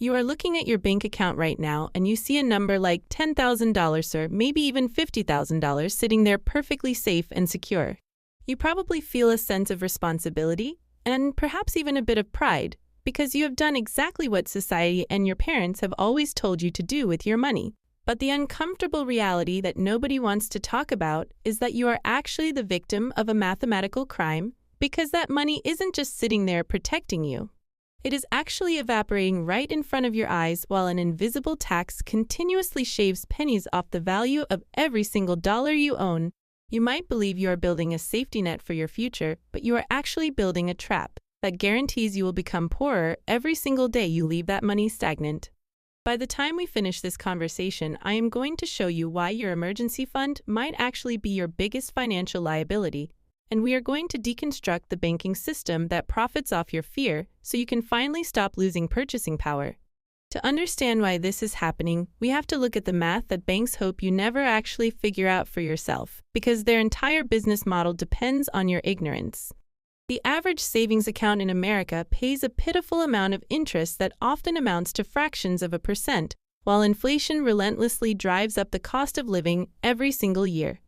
You are looking at your bank account right now and you see a number like $10,000 or maybe even $50,000 sitting there perfectly safe and secure. You probably feel a sense of responsibility and perhaps even a bit of pride because you have done exactly what society and your parents have always told you to do with your money. But the uncomfortable reality that nobody wants to talk about is that you are actually the victim of a mathematical crime because that money isn't just sitting there protecting you. It is actually evaporating right in front of your eyes while an invisible tax continuously shaves pennies off the value of every single dollar you own. You might believe you are building a safety net for your future, but you are actually building a trap that guarantees you will become poorer every single day you leave that money stagnant. By the time we finish this conversation, I am going to show you why your emergency fund might actually be your biggest financial liability, and we are going to deconstruct the banking system that profits off your fear so you can finally stop losing purchasing power. To understand why this is happening, we have to look at the math that banks hope you never actually figure out for yourself, because their entire business model depends on your ignorance. The average savings account in America pays a pitiful amount of interest that often amounts to fractions of a percent, while inflation relentlessly drives up the cost of living every single year.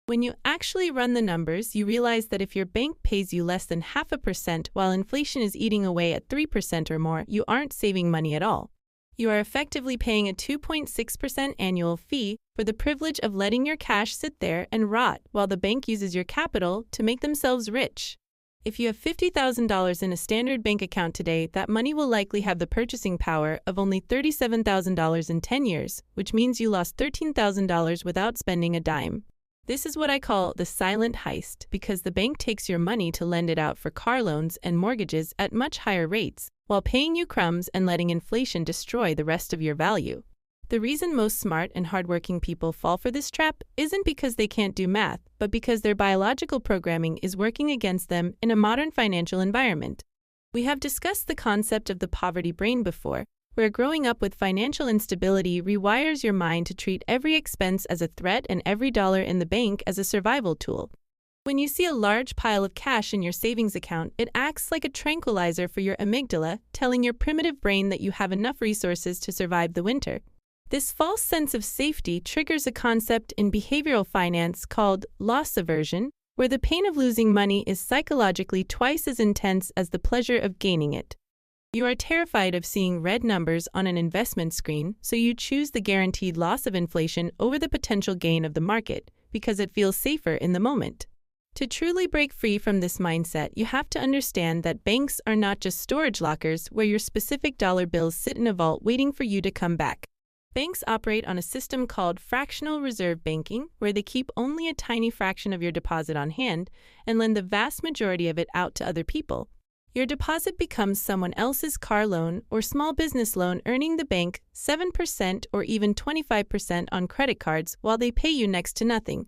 When you actually run the numbers, you realize that if your bank pays you less than 0.5% while inflation is eating away at 3% or more, you aren't saving money at all. You are effectively paying a 2.6% annual fee for the privilege of letting your cash sit there and rot while the bank uses your capital to make themselves rich. If you have $50,000 in a standard bank account today, that money will likely have the purchasing power of only $37,000 in 10 years, which means you lost $13,000 without spending a dime. This is what I call the silent heist, because the bank takes your money to lend it out for car loans and mortgages at much higher rates, while paying you crumbs and letting inflation destroy the rest of your value. The reason most smart and hardworking people fall for this trap isn't because they can't do math, but because their biological programming is working against them in a modern financial environment. We have discussed the concept of the poverty brain before, where growing up with financial instability rewires your mind to treat every expense as a threat and every dollar in the bank as a survival tool. When you see a large pile of cash in your savings account, it acts like a tranquilizer for your amygdala, telling your primitive brain that you have enough resources to survive the winter. This false sense of safety triggers a concept in behavioral finance called loss aversion, where the pain of losing money is psychologically twice as intense as the pleasure of gaining it. You are terrified of seeing red numbers on an investment screen, so you choose the guaranteed loss of inflation over the potential gain of the market, because it feels safer in the moment. To truly break free from this mindset, you have to understand that banks are not just storage lockers where your specific dollar bills sit in a vault waiting for you to come back. Banks operate on a system called fractional reserve banking, where they keep only a tiny fraction of your deposit on hand and lend the vast majority of it out to other people. Your deposit becomes someone else's car loan or small business loan, earning the bank 7% or even 25% on credit cards while they pay you next to nothing.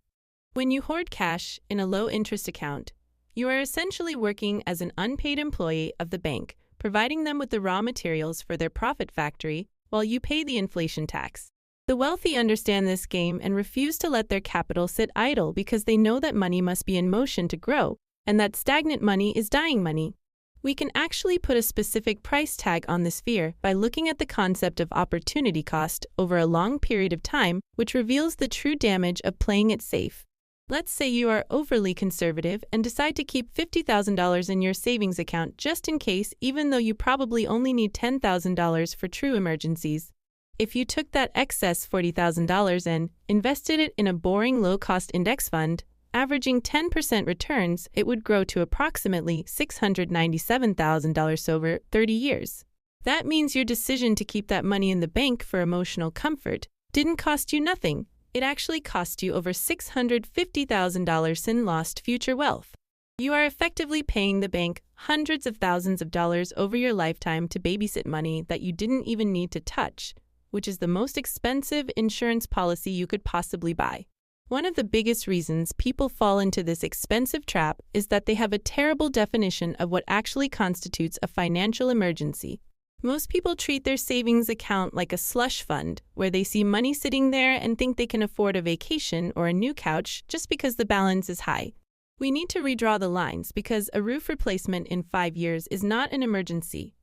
When you hoard cash in a low-interest account, you are essentially working as an unpaid employee of the bank, providing them with the raw materials for their profit factory while you pay the inflation tax. The wealthy understand this game and refuse to let their capital sit idle because they know that money must be in motion to grow, and that stagnant money is dying money. We can actually put a specific price tag on this fear by looking at the concept of opportunity cost over a long period of time, which reveals the true damage of playing it safe. Let's say you are overly conservative and decide to keep $50,000 in your savings account just in case, even though you probably only need $10,000 for true emergencies. If you took that excess $40,000 and invested it in a boring low-cost index fund, averaging 10% returns, it would grow to approximately $697,000 over 30 years. That means your decision to keep that money in the bank for emotional comfort didn't cost you nothing. It actually cost you over $650,000 in lost future wealth. You are effectively paying the bank hundreds of thousands of dollars over your lifetime to babysit money that you didn't even need to touch, which is the most expensive insurance policy you could possibly buy. One of the biggest reasons people fall into this expensive trap is that they have a terrible definition of what actually constitutes a financial emergency. Most people treat their savings account like a slush fund, where they see money sitting there and think they can afford a vacation or a new couch just because the balance is high. We need to redraw the lines because a roof replacement in 5 years is not an emergency.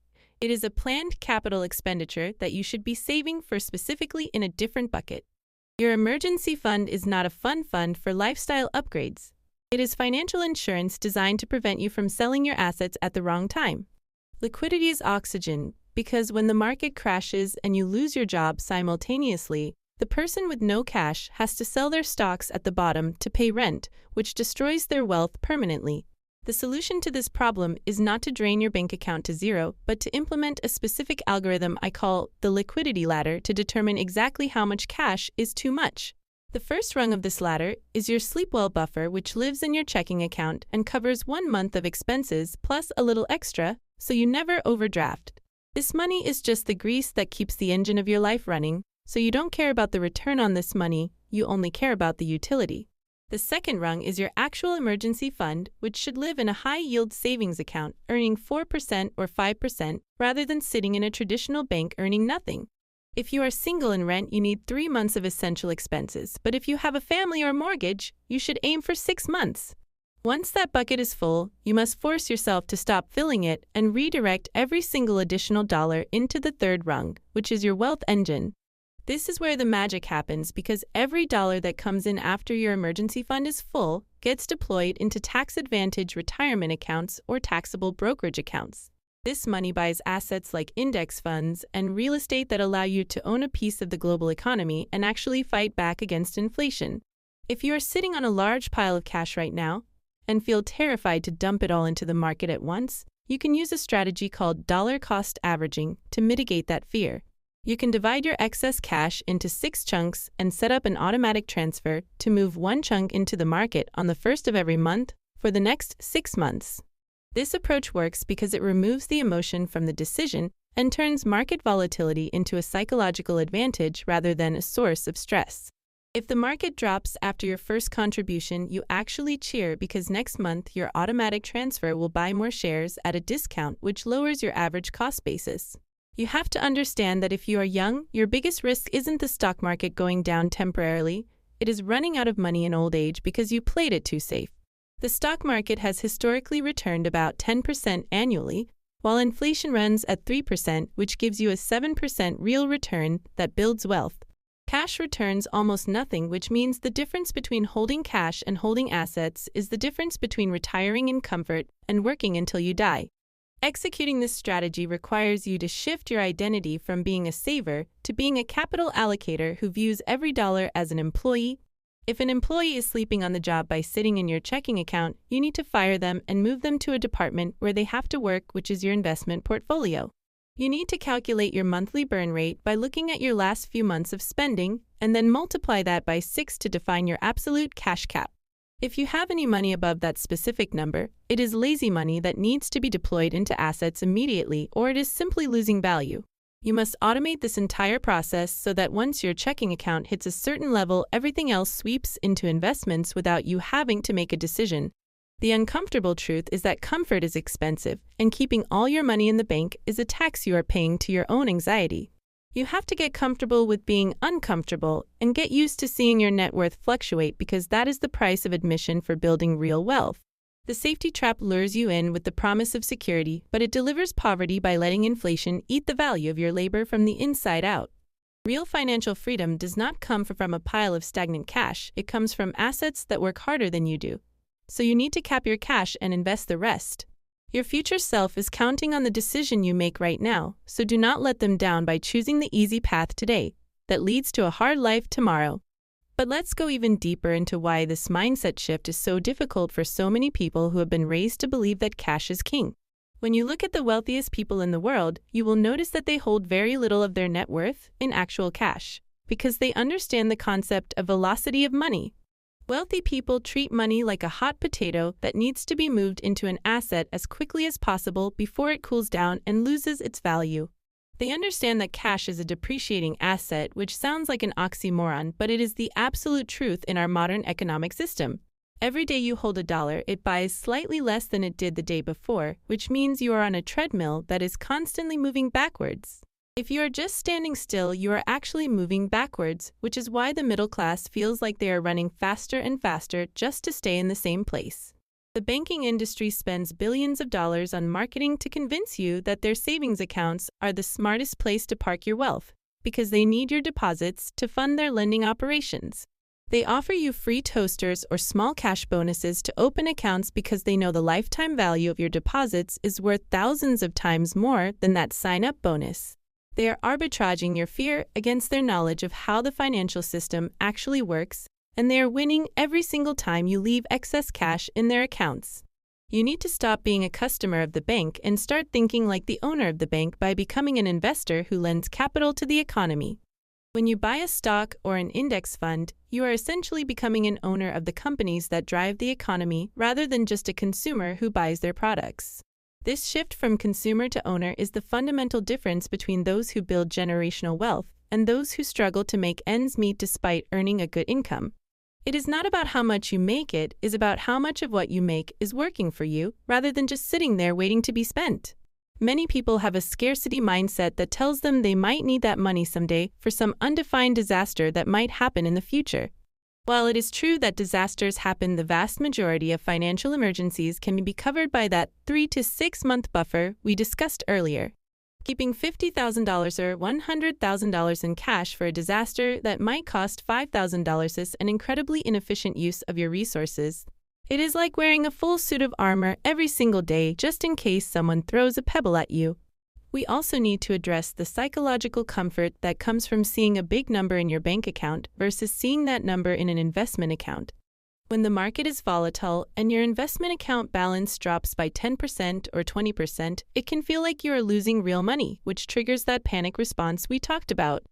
It is a planned capital expenditure that you should be saving for specifically in a different bucket. Your emergency fund is not a fun fund for lifestyle upgrades. It is financial insurance designed to prevent you from selling your assets at the wrong time. Liquidity is oxygen because when the market crashes and you lose your job simultaneously, the person with no cash has to sell their stocks at the bottom to pay rent, which destroys their wealth permanently. The solution to this problem is not to drain your bank account to zero, but to implement a specific algorithm I call the liquidity ladder to determine exactly how much cash is too much. The first rung of this ladder is your sleep well buffer, which lives in your checking account and covers 1 month of expenses plus a little extra, so you never overdraft. This money is just the grease that keeps the engine of your life running, so you don't care about the return on this money, you only care about the utility. The second rung is your actual emergency fund, which should live in a high-yield savings account, earning 4% or 5%, rather than sitting in a traditional bank earning nothing. If you are single and rent, you need 3 months of essential expenses, but if you have a family or mortgage, you should aim for 6 months. Once that bucket is full, you must force yourself to stop filling it and redirect every single additional dollar into the third rung, which is your wealth engine. This is where the magic happens because every dollar that comes in after your emergency fund is full gets deployed into tax-advantaged retirement accounts or taxable brokerage accounts. This money buys assets like index funds and real estate that allow you to own a piece of the global economy and actually fight back against inflation. If you are sitting on a large pile of cash right now and feel terrified to dump it all into the market at once, you can use a strategy called dollar cost averaging to mitigate that fear. You can divide your excess cash into 6 chunks and set up an automatic transfer to move 1 chunk into the market on the first of every month for the next 6 months. This approach works because it removes the emotion from the decision and turns market volatility into a psychological advantage rather than a source of stress. If the market drops after your first contribution, you actually cheer because next month your automatic transfer will buy more shares at a discount, which lowers your average cost basis. You have to understand that if you are young, your biggest risk isn't the stock market going down temporarily. It is running out of money in old age because you played it too safe. The stock market has historically returned about 10% annually, while inflation runs at 3%, which gives you a 7% real return that builds wealth. Cash returns almost nothing, which means the difference between holding cash and holding assets is the difference between retiring in comfort and working until you die. Executing this strategy requires you to shift your identity from being a saver to being a capital allocator who views every dollar as an employee. If an employee is sleeping on the job by sitting in your checking account, you need to fire them and move them to a department where they have to work, which is your investment portfolio. You need to calculate your monthly burn rate by looking at your last few months of spending and then multiply that by 6 to define your absolute cash cap. If you have any money above that specific number, it is lazy money that needs to be deployed into assets immediately, or it is simply losing value. You must automate this entire process so that once your checking account hits a certain level, everything else sweeps into investments without you having to make a decision. The uncomfortable truth is that comfort is expensive, and keeping all your money in the bank is a tax you are paying to your own anxiety. You have to get comfortable with being uncomfortable and get used to seeing your net worth fluctuate because that is the price of admission for building real wealth. The safety trap lures you in with the promise of security, but it delivers poverty by letting inflation eat the value of your labor from the inside out. Real financial freedom does not come from a pile of stagnant cash. It comes from assets that work harder than you do. So you need to cap your cash and invest the rest. Your future self is counting on the decision you make right now, so do not let them down by choosing the easy path today that leads to a hard life tomorrow. But let's go even deeper into why this mindset shift is so difficult for so many people who have been raised to believe that cash is king. When you look at the wealthiest people in the world, you will notice that they hold very little of their net worth in actual cash, because they understand the concept of velocity of money. Wealthy people treat money like a hot potato that needs to be moved into an asset as quickly as possible before it cools down and loses its value. They understand that cash is a depreciating asset, which sounds like an oxymoron, but it is the absolute truth in our modern economic system. Every day you hold $1, it buys slightly less than it did the day before, which means you are on a treadmill that is constantly moving backwards. If you are just standing still, you are actually moving backwards, which is why the middle class feels like they are running faster and faster just to stay in the same place. The banking industry spends billions of dollars on marketing to convince you that their savings accounts are the smartest place to park your wealth, because they need your deposits to fund their lending operations. They offer you free toasters or small cash bonuses to open accounts because they know the lifetime value of your deposits is worth thousands of times more than that sign-up bonus. They are arbitraging your fear against their knowledge of how the financial system actually works, and they are winning every single time you leave excess cash in their accounts. You need to stop being a customer of the bank and start thinking like the owner of the bank by becoming an investor who lends capital to the economy. When you buy a stock or an index fund, you are essentially becoming an owner of the companies that drive the economy rather than just a consumer who buys their products. This shift from consumer to owner is the fundamental difference between those who build generational wealth and those who struggle to make ends meet despite earning a good income. It is not about how much you make, it is about how much of what you make is working for you rather than just sitting there waiting to be spent. Many people have a scarcity mindset that tells them they might need that money someday for some undefined disaster that might happen in the future. While it is true that disasters happen, the vast majority of financial emergencies can be covered by that 3 to 6 month buffer we discussed earlier. Keeping $50,000 or $100,000 in cash for a disaster that might cost $5,000 is an incredibly inefficient use of your resources. It is like wearing a full suit of armor every single day just in case someone throws a pebble at you. We also need to address the psychological comfort that comes from seeing a big number in your bank account versus seeing that number in an investment account. When the market is volatile and your investment account balance drops by 10% or 20%, it can feel like you are losing real money, which triggers that panic response we talked about.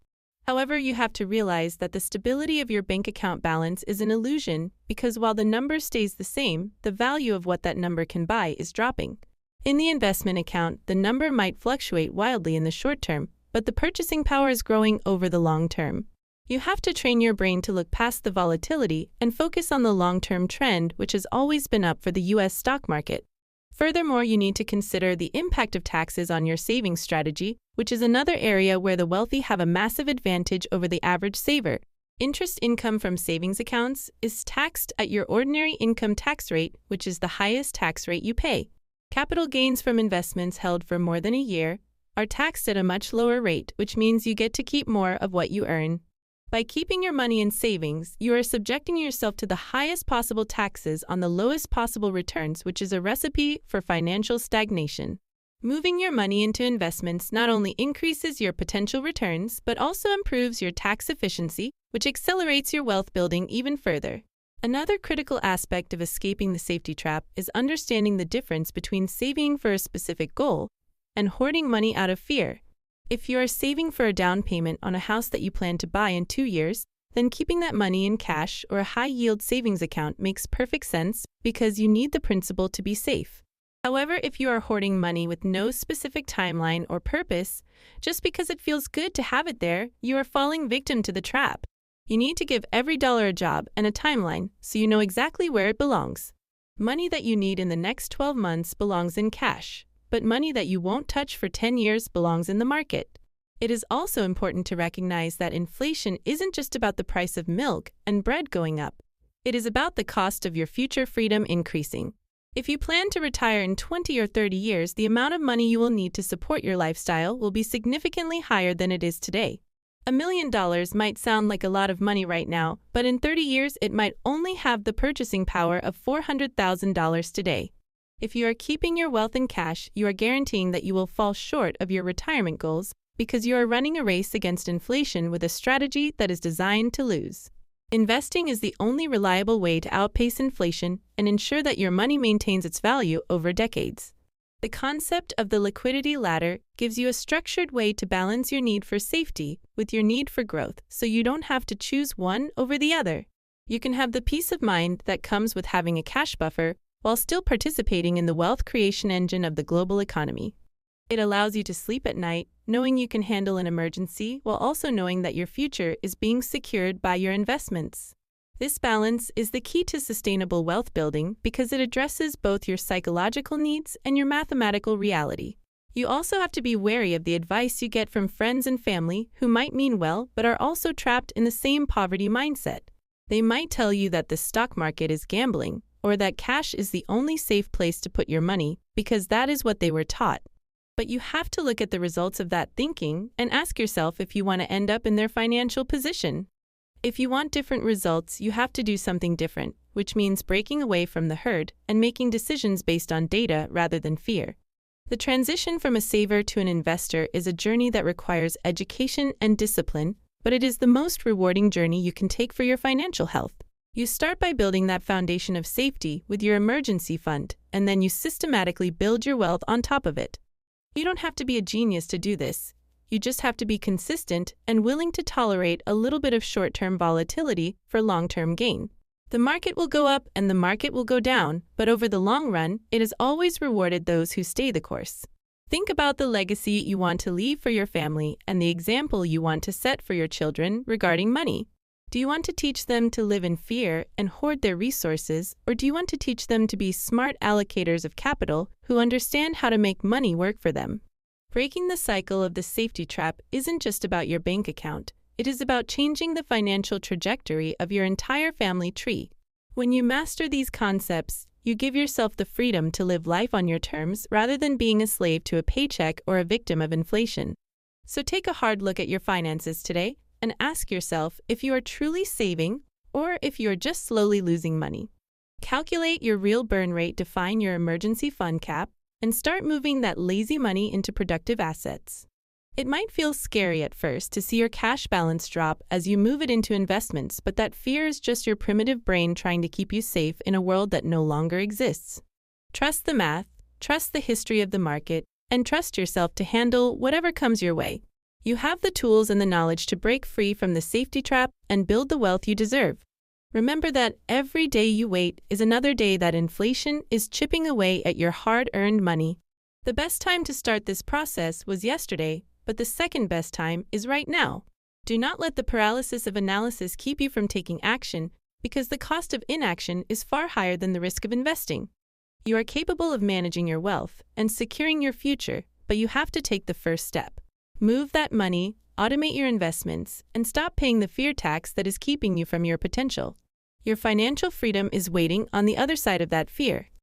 However, you have to realize that the stability of your bank account balance is an illusion because while the number stays the same, the value of what that number can buy is dropping. In the investment account, the number might fluctuate wildly in the short term, but the purchasing power is growing over the long term. You have to train your brain to look past the volatility and focus on the long-term trend, which has always been up for the U.S. stock market. Furthermore, you need to consider the impact of taxes on your savings strategy, which is another area where the wealthy have a massive advantage over the average saver. Interest income from savings accounts is taxed at your ordinary income tax rate, which is the highest tax rate you pay. Capital gains from investments held for more than a year are taxed at a much lower rate, which means you get to keep more of what you earn. By keeping your money in savings, you are subjecting yourself to the highest possible taxes on the lowest possible returns, which is a recipe for financial stagnation. Moving your money into investments not only increases your potential returns, but also improves your tax efficiency, which accelerates your wealth building even further. Another critical aspect of escaping the safety trap is understanding the difference between saving for a specific goal and hoarding money out of fear. If you are saving for a down payment on a house that you plan to buy in 2 years, then keeping that money in cash or a high-yield savings account makes perfect sense because you need the principal to be safe. However, if you are hoarding money with no specific timeline or purpose, just because it feels good to have it there, you are falling victim to the trap. You need to give every dollar a job and a timeline so you know exactly where it belongs. Money that you need in the next 12 months belongs in cash, but money that you won't touch for 10 years belongs in the market. It is also important to recognize that inflation isn't just about the price of milk and bread going up. It is about the cost of your future freedom increasing. If you plan to retire in 20 or 30 years, the amount of money you will need to support your lifestyle will be significantly higher than it is today. $1 million might sound like a lot of money right now, but in 30 years it might only have the purchasing power of $400,000 today. If you are keeping your wealth in cash, you are guaranteeing that you will fall short of your retirement goals because you are running a race against inflation with a strategy that is designed to lose. Investing is the only reliable way to outpace inflation and ensure that your money maintains its value over decades. The concept of the liquidity ladder gives you a structured way to balance your need for safety with your need for growth, so you don't have to choose one over the other. You can have the peace of mind that comes with having a cash buffer while still participating in the wealth creation engine of the global economy. It allows you to sleep at night, knowing you can handle an emergency while also knowing that your future is being secured by your investments. This balance is the key to sustainable wealth building because it addresses both your psychological needs and your mathematical reality. You also have to be wary of the advice you get from friends and family who might mean well but are also trapped in the same poverty mindset. They might tell you that the stock market is gambling, or that cash is the only safe place to put your money because that is what they were taught. But you have to look at the results of that thinking and ask yourself if you want to end up in their financial position. If you want different results, you have to do something different, which means breaking away from the herd and making decisions based on data rather than fear. The transition from a saver to an investor is a journey that requires education and discipline, but it is the most rewarding journey you can take for your financial health. You start by building that foundation of safety with your emergency fund, and then you systematically build your wealth on top of it. You don't have to be a genius to do this. You just have to be consistent and willing to tolerate a little bit of short-term volatility for long-term gain. The market will go up and the market will go down, but over the long run, it has always rewarded those who stay the course. Think about the legacy you want to leave for your family and the example you want to set for your children regarding money. Do you want to teach them to live in fear and hoard their resources, or do you want to teach them to be smart allocators of capital who understand how to make money work for them? Breaking the cycle of the safety trap isn't just about your bank account. It is about changing the financial trajectory of your entire family tree. When you master these concepts, you give yourself the freedom to live life on your terms rather than being a slave to a paycheck or a victim of inflation. So take a hard look at your finances today and ask yourself if you are truly saving or if you are just slowly losing money. Calculate your real burn rate to find your emergency fund cap and start moving that lazy money into productive assets. It might feel scary at first to see your cash balance drop as you move it into investments, but that fear is just your primitive brain trying to keep you safe in a world that no longer exists. Trust the math, trust the history of the market, and trust yourself to handle whatever comes your way. You have the tools and the knowledge to break free from the safety trap and build the wealth you deserve. Remember that every day you wait is another day that inflation is chipping away at your hard-earned money. The best time to start this process was yesterday, but the second best time is right now. Do not let the paralysis of analysis keep you from taking action, because the cost of inaction is far higher than the risk of investing. You are capable of managing your wealth and securing your future, but you have to take the first step. Move that money, automate your investments, and stop paying the fear tax that is keeping you from your potential. Your financial freedom is waiting on the other side of that fear.